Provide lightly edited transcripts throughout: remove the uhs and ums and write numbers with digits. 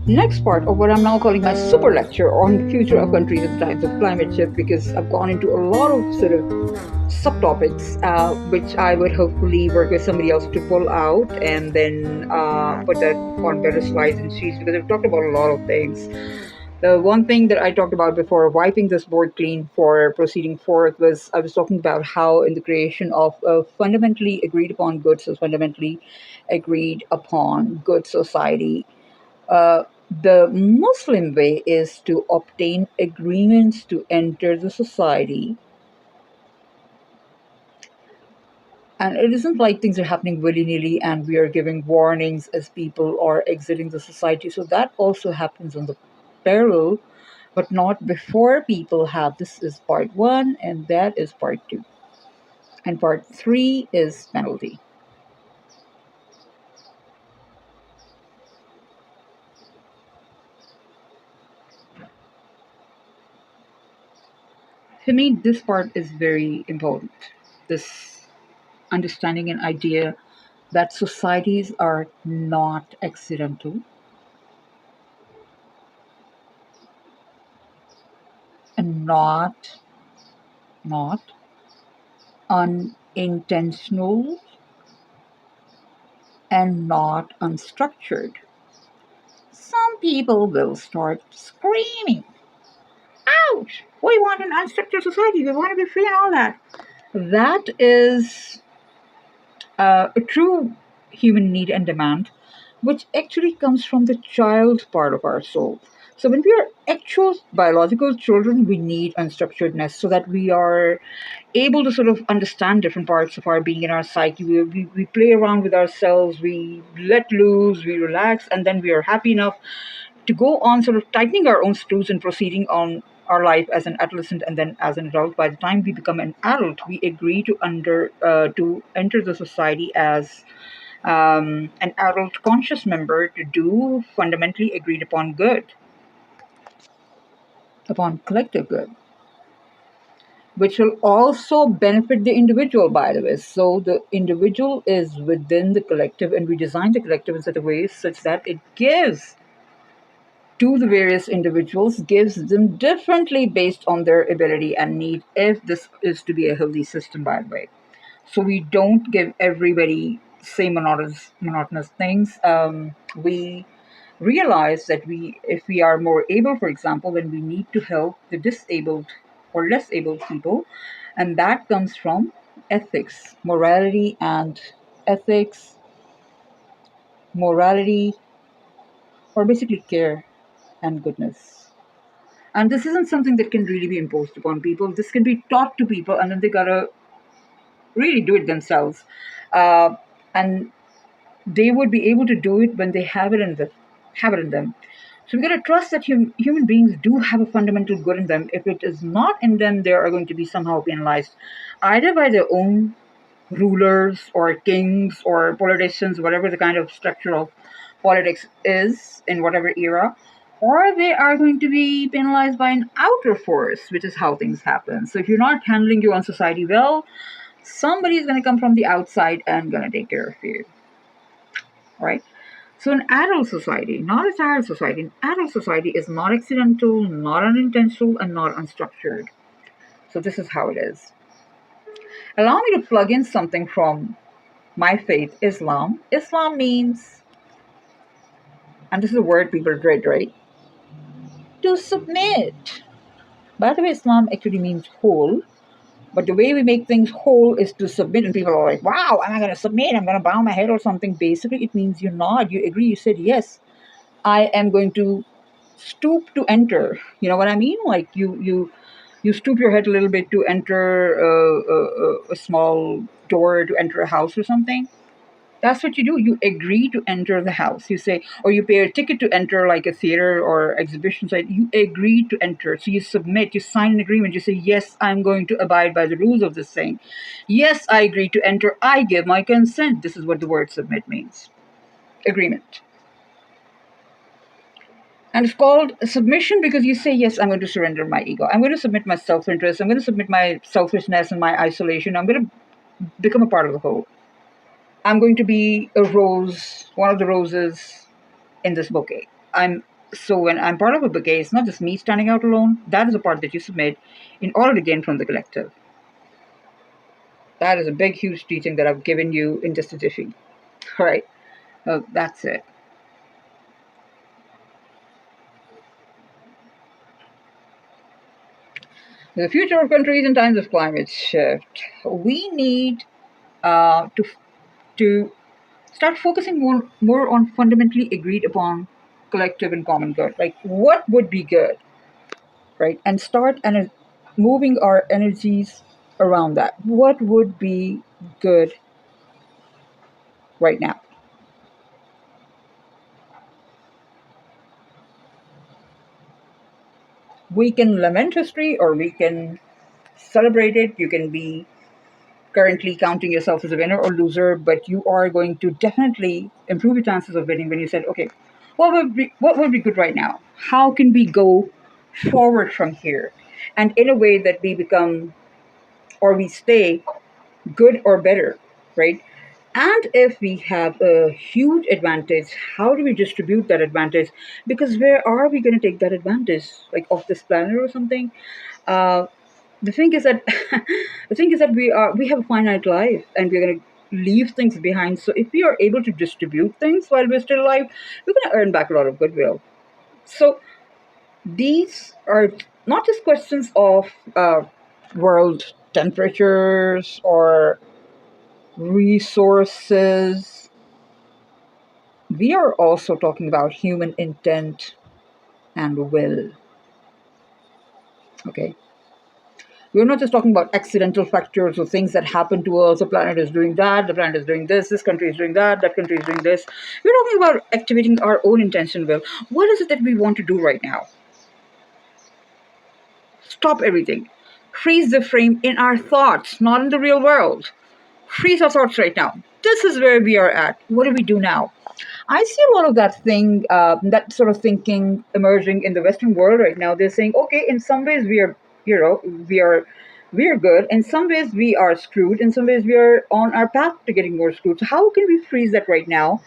next part of what I'm now calling my super lecture on the future of countries in times of climate shift, because I've gone into a lot of sort of subtopics, which I would hopefully work with somebody else to pull out and then put that on better slides and sheets, because I've talked about a lot of things. The one thing that I talked about before wiping this board clean for proceeding forth was I was talking about how in the creation of a fundamentally agreed upon good, so fundamentally agreed upon good society, uh, the Muslim way is to obtain agreements to enter the society. And it isn't like things are happening willy nilly and we are giving warnings as people are exiting the society. So that also happens on the parallel, but not before people have. This is part one, and that is part two. And part three is penalty. For me, this part is very important. This understanding and idea that societies are not accidental and not unintentional and not unstructured. Some people will start screaming, ouch, we want an unstructured society, we want to be free and all that. That is a true human need and demand, which actually comes from the child part of our soul. So when we are actual biological children, we need unstructuredness so that we are able to sort of understand different parts of our being in our psyche. We play around with ourselves, we let loose, we relax, and then we are happy enough to go on sort of tightening our own screws and proceeding on our life as an adolescent and then as an adult. By the time we become an adult, we agree to enter the society as an adult conscious member to do fundamentally agreed upon good, upon collective good, which will also benefit the individual, by the way. So the individual is within the collective, and we design the collective in such a way such that it gives to the various individuals, gives them differently based on their ability and need, if this is to be a healthy system, by the way. So we don't give everybody same monotonous things. We realize that if we are more able, for example, then we need to help the disabled or less able people, and that comes from ethics, ethics, morality, or basically care and goodness. And this isn't something that can really be imposed upon people. This can be taught to people, and then they gotta really do it themselves. And they would be able to do it when they have it in them. So we got to trust that human beings do have a fundamental good in them. If it is not in them, they are going to be somehow penalized, either by their own rulers or kings or politicians, whatever the kind of structure of politics is in whatever era, or they are going to be penalized by an outer force, which is how things happen. So if you're not handling your own society well, somebody is going to come from the outside and going to take care of you. Right? So an adult society, not a child society, an adult society is not accidental, not unintentional, and not unstructured. So this is how it is. Allow me to plug in something from my faith, Islam. Islam means, and this is a word people dread, right? To submit. By the way, Islam actually means whole. But the way we make things whole is to submit, and people are like, wow, am I going to submit? I'm going to bow my head or something. Basically, it means you nod, you agree, you said, yes, I am going to stoop to enter. You know what I mean? Like you stoop your head a little bit to enter a small door to enter a house or something. That's what you do. You agree to enter the house. You say, or you pay a ticket to enter like a theater or exhibition site. You agree to enter. So you submit, you sign an agreement. You say, yes, I'm going to abide by the rules of this thing. Yes, I agree to enter. I give my consent. This is what the word submit means. Agreement. And it's called submission because you say, yes, I'm going to surrender my ego. I'm going to submit my self-interest. I'm going to submit my selfishness and my isolation. I'm going to become a part of the whole. I'm going to be a rose, one of the roses in this bouquet. I'm So when I'm part of a bouquet, it's not just me standing out alone. That is a part that you submit in order to gain from the collective. That is a big, huge teaching that I've given you in just a jiffy. All right. That's it. The future of countries in times of climate shift. We need to start focusing more on fundamentally agreed upon collective and common good. Like what would be good, right? And start moving our energies around that. What would be good right now? We can lament history or we can celebrate it. You can be currently counting yourself as a winner or loser, but you are going to definitely improve your chances of winning when you said, okay, what would be good right now? How can we go forward from here? And in a way that we become or we stay good or better, right? And if we have a huge advantage, how do we distribute that advantage? Because where are we going to take that advantage? Like off this planet or something? Uh, the thing is that we have a finite life and we're going to leave things behind. So if we are able to distribute things while we're still alive, we're going to earn back a lot of goodwill. So these are not just questions of world temperatures or resources. We are also talking about human intent and will. Okay. We're not just talking about accidental factors or things that happen to us. The planet is doing that, the planet is doing this country is doing that country is doing this. We're talking about activating our own intention will. What is it that we want to do right now? Stop everything. Freeze the frame in our thoughts, not in the real world. Freeze our thoughts right now. This is where we are at. What do we do now? I see a lot of that sort of thinking emerging in the Western world right now. They're saying, okay, in some ways we are good. In some ways we are screwed. In some ways we are on our path to getting more screwed. So how can we freeze that right now,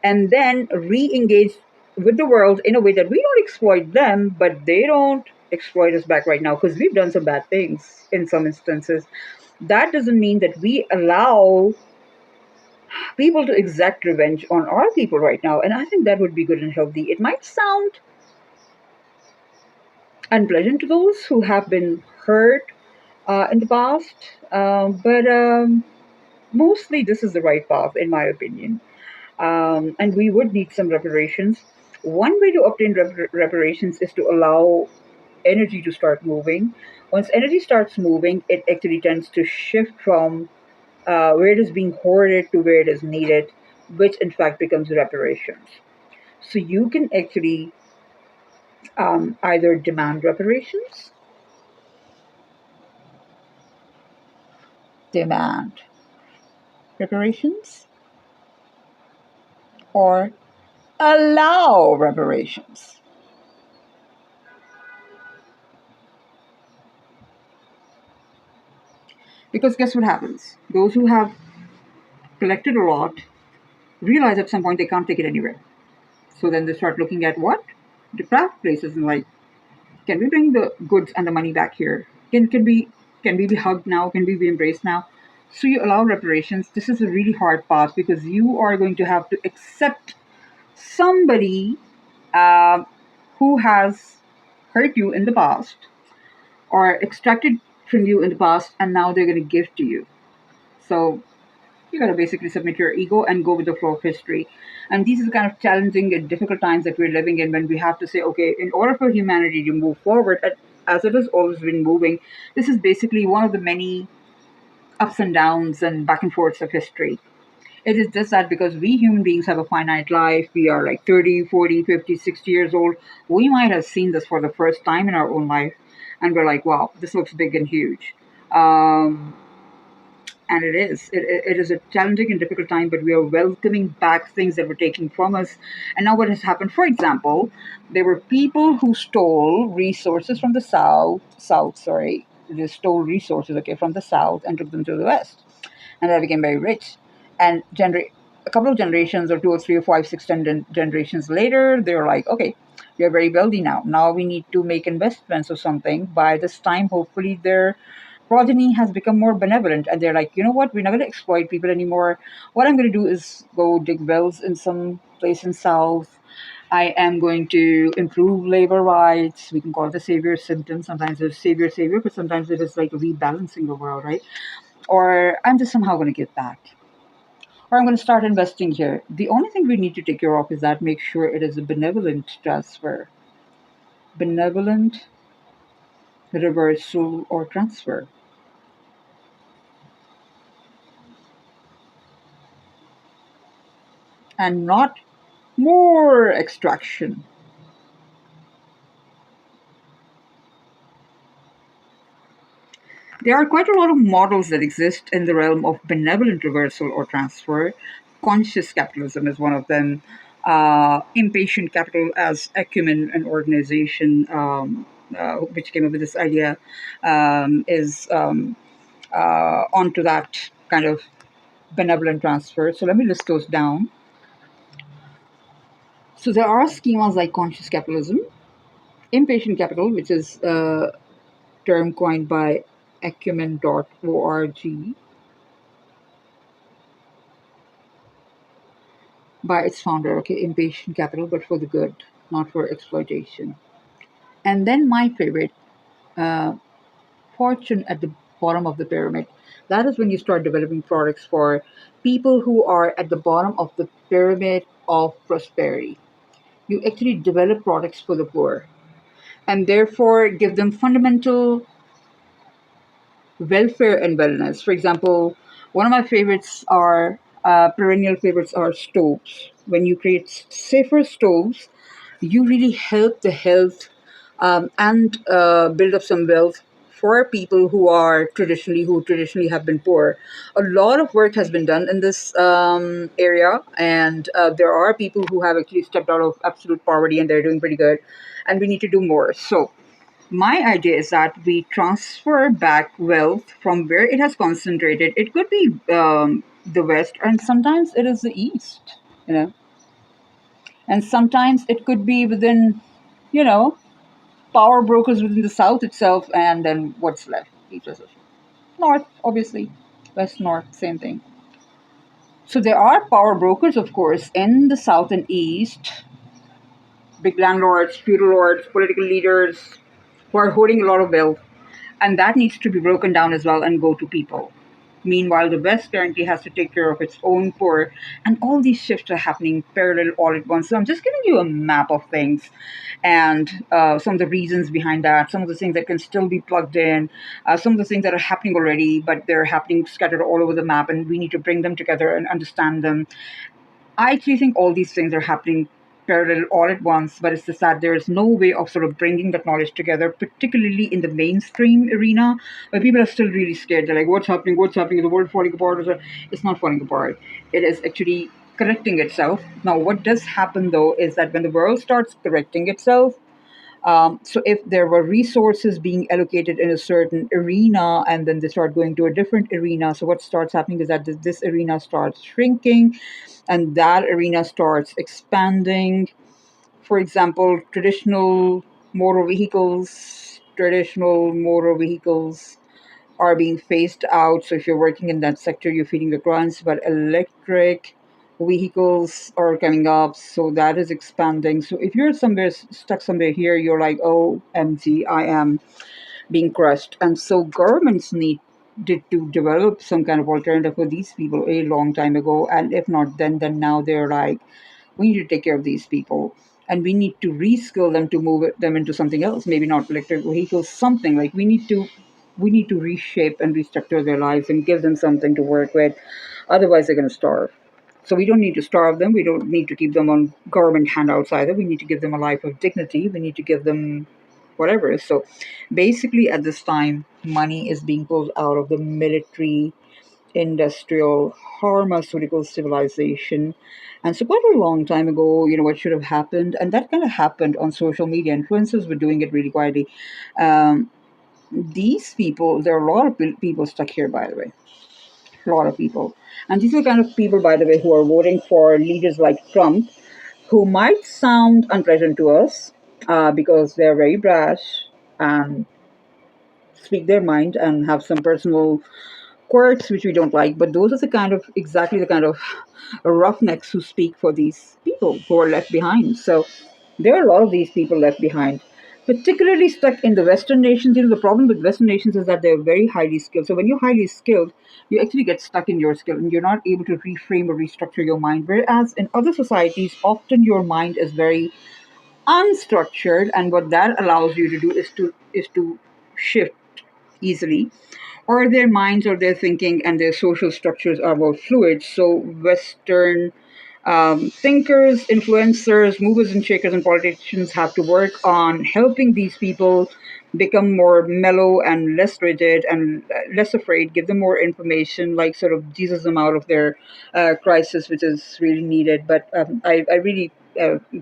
and then re-engage with the world in a way that we don't exploit them, but they don't exploit us back right now because we've done some bad things in some instances. That doesn't mean that we allow people to exact revenge on our people right now. And I think that would be good and healthy. It might sound unpleasant to those who have been hurt in the past, but mostly this is the right path, in my opinion. And we would need some reparations. One way to obtain reparations is to allow energy to start moving. Once energy starts moving, it actually tends to shift from where it is being hoarded to where it is needed, which in fact becomes reparations. So you can actually either demand demand reparations, or allow reparations. Because guess what happens? Those who have collected a lot realize at some point they can't take it anywhere. So then they start looking at what? Deprived places and like, can we bring the goods and the money back here? Can we be hugged now? Can we be embraced now? So you allow reparations. This is a really hard path because you are going to have to accept somebody uh, who has hurt you in the past or extracted from you in the past, and now they're going to give to you. So you got to basically submit your ego and go with the flow of history. And these are the kind of challenging and difficult times that we're living in when we have to say, okay, in order for humanity to move forward, as it has always been moving, this is basically one of the many ups and downs and back and forths of history. It is just that because we human beings have a finite life, we are like 30, 40, 50, 60 years old, we might have seen this for the first time in our own life, and we're like, wow, this looks big and huge. And it is. It is a challenging and difficult time, but we are welcoming back things that were taken from us. And now what has happened, for example, there were people who stole resources from the they stole resources, okay, from the South and took them to the West. And they became very rich. And a couple of generations or two or three or five, 6, 10 generations later, they were like, okay, They're very wealthy now. Now we need to make investments or something. By this time, hopefully, their progeny has become more benevolent, and they're like, you know what? We're not going to exploit people anymore. What I'm going to do is go dig wells in some place in South. I am going to improve labor rights. We can call it the savior symptom. Sometimes it's savior, but sometimes it is like rebalancing the world, right? Or I'm just somehow going to give back. Or I'm going to start investing here. The only thing we need to take care of is that make sure it is a benevolent transfer. Benevolent reversal or transfer. And not more extraction. There are quite a lot of models that exist in the realm of benevolent reversal or transfer. Conscious capitalism is one of them. Impatient capital as acumen and organization, which came up with this idea, is onto that kind of benevolent transfer. So let me list those down. So there are schemas like conscious capitalism, impatient capital, which is a term coined by acumen.org by its founder, okay, impatient capital, but for the good, not for exploitation. And then my favorite, uh, fortune at the bottom of the pyramid. That is when you start developing products for people who are at the bottom of the pyramid of prosperity. You actually develop products for the poor and therefore give them fundamental welfare and wellness. For example, one of my favorites are perennial favorites are stoves. When you create safer stoves, you really help the health and build up some wealth for people who traditionally have been poor. A lot of work has been done in this area, and there are people who have actually stepped out of absolute poverty and they're doing pretty good. And we need to do more. So my idea is that we transfer back wealth from where it has concentrated. It could be the West, and sometimes it is the East, you know, and sometimes it could be within, you know, power brokers within the South itself, and then what's left? Each other. North, obviously, West, North, same thing. So there are power brokers, of course, in the South and East, big landlords, feudal lords, political leaders who are holding a lot of wealth. And that needs to be broken down as well and go to people. Meanwhile, the West currently has to take care of its own poor, and all these shifts are happening parallel all at once. So I'm just giving you a map of things and some of the reasons behind that, some of the things that can still be plugged in, some of the things that are happening already, but they're happening scattered all over the map, and we need to bring them together and understand them. I actually think all these things are happening parallel all at once, but it's just that there is no way of sort of bringing that knowledge together, particularly in the mainstream arena, where people are still really scared. They're like, what's happening? What's happening? Is the world falling apart? It's not falling apart. It is actually correcting itself. Now, what does happen though is that when the world starts correcting itself, so if there were resources being allocated in a certain arena and then they start going to a different arena, so what starts happening is that this arena starts shrinking and that arena starts expanding. For example, traditional motor vehicles are being phased out. So if you're working in that sector, you're feeling the crunch, but electric vehicles are coming up. So that is expanding. So if you're somewhere stuck somewhere here, you're like, oh, MG, I am being crushed. And so governments needed to develop some kind of alternative for these people a long time ago. And if not then now they're like, we need to take care of these people and we need to reskill them to move them into something else, maybe not electric vehicles, something like we need to reshape and restructure their lives and give them something to work with. Otherwise they're going to starve. So we don't need to starve them. We don't need to keep them on government handouts either. We need to give them a life of dignity. We need to give them whatever. So basically at this time money is being pulled out of the military industrial pharmaceutical civilization. And so quite a long time ago, what should have happened, and that kind of happened on social media. Influencers were doing it really quietly. These people, there are a lot of people stuck here, by the way, a lot of people. And these are the kind of people, by the way, who are voting for leaders like Trump, who might sound unpleasant to us, because they're very brash and speak their mind and have some personal quirks which we don't like. But those are the kind of exactly the kind of roughnecks who speak for these people who are left behind. So there are a lot of these people left behind, particularly stuck in the Western nations. The problem with Western nations is that they're very highly skilled. So when you're highly skilled, you actually get stuck in your skill and you're not able to reframe or restructure your mind. Whereas in other societies, often your mind is very unstructured, and what that allows you to do is to shift easily, or their minds or their thinking and their social structures are more fluid. So Western thinkers, influencers, movers and shakers, and politicians have to work on helping these people become more mellow and less rigid and less afraid, give them more information, like sort of Jesus them out of their crisis, which is really needed. But I really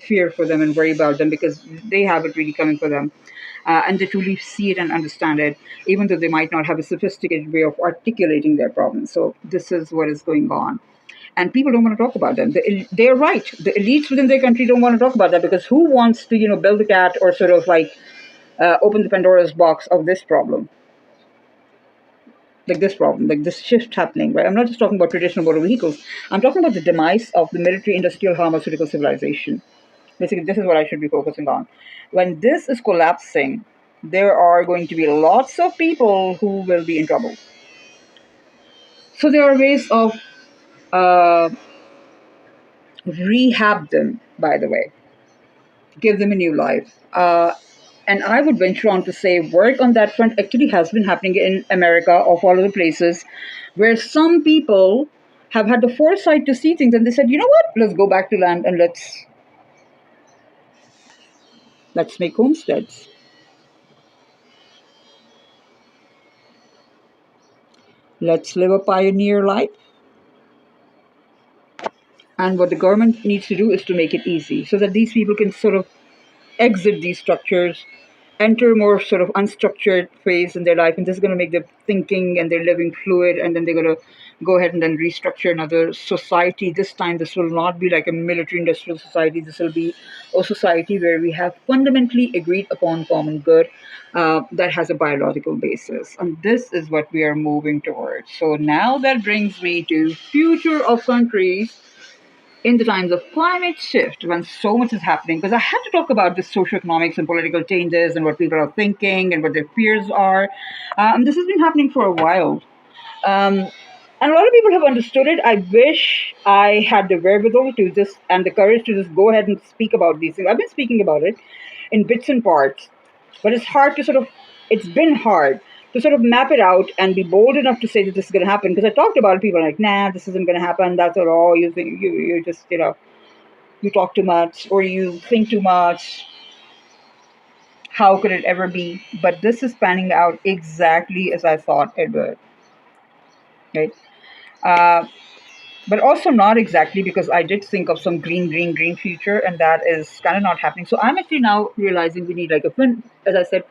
fear for them and worry about them because they have it really coming for them. And they truly see it and understand it, even though they might not have a sophisticated way of articulating their problems. So this is what is going on. And people don't want to talk about them. They're right. The elites within their country don't want to talk about that because who wants to, build the cat or sort of like open the Pandora's box of this problem? Like this problem, like this shift happening, right? I'm not just talking about traditional motor vehicles. I'm talking about the demise of the military industrial pharmaceutical civilization. Basically, this is what I should be focusing on. When this is collapsing, there are going to be lots of people who will be in trouble. So there are ways of uh, rehab them, by the way, give them a new life. And I would venture on to say work on that front actually has been happening in America, of all of the places, where some people have had the foresight to see things and they said, you know what, let's go back to land and let's make homesteads. Let's live a pioneer life. And what the government needs to do is to make it easy so that these people can sort of exit these structures, enter a more sort of unstructured phase in their life. And this is going to make their thinking and their living fluid. And then they're going to go ahead and then restructure another society. This time, this will not be like a military industrial society. This will be a society where we have fundamentally agreed upon common good that has a biological basis. And this is what we are moving towards. So now that brings me to future of countries in the times of climate shift when so much is happening, because I had to talk about the socioeconomics and political changes and what people are thinking and what their fears are. This has been happening for a while. Um, and a lot of people have understood it. I wish I had the wherewithal to just and the courage to just go ahead and speak about these things. I've been speaking about it in bits and parts, but it's been hard to sort of map it out and be bold enough to say that this is going to happen. Because I talked about it, people are like, nah, this isn't going to happen. That's all. You think you just, you talk too much or you think too much. How could it ever be? But this is panning out exactly as I thought it would. Right? Uh, but also not exactly because I did think of some green, green, green future, and that is kind of not happening. So I'm actually now realizing we need like as I said,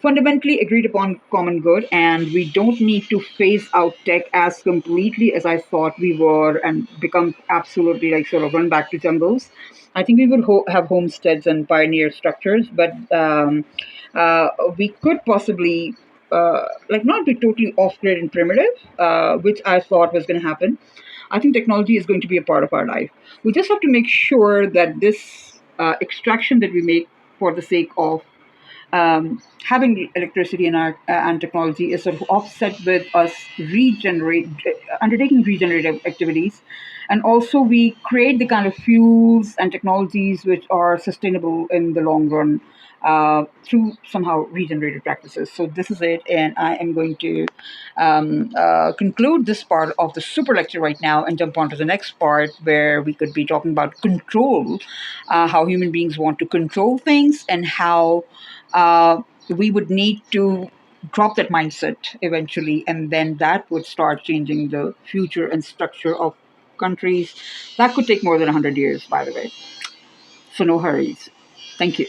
fundamentally agreed upon common good, and we don't need to phase out tech as completely as I thought we were and become absolutely like sort of run back to jungles. I think we would have homesteads and pioneer structures, but uh, we could possibly like not be totally off grid and primitive, which I thought was going to happen. I think technology is going to be a part of our life. We just have to make sure that this extraction that we make for the sake of having electricity in our and technology is sort of offset with us undertaking regenerative activities, and also we create the kind of fuels and technologies which are sustainable in the long run through somehow regenerative practices. So this is it, and I am going to conclude this part of the super lecture right now and jump on to the next part where we could be talking about control, how human beings want to control things, and how we would need to drop that mindset eventually, and then that would start changing the future and structure of countries. That could take more than 100 years, by the way. So no hurries. Thank you.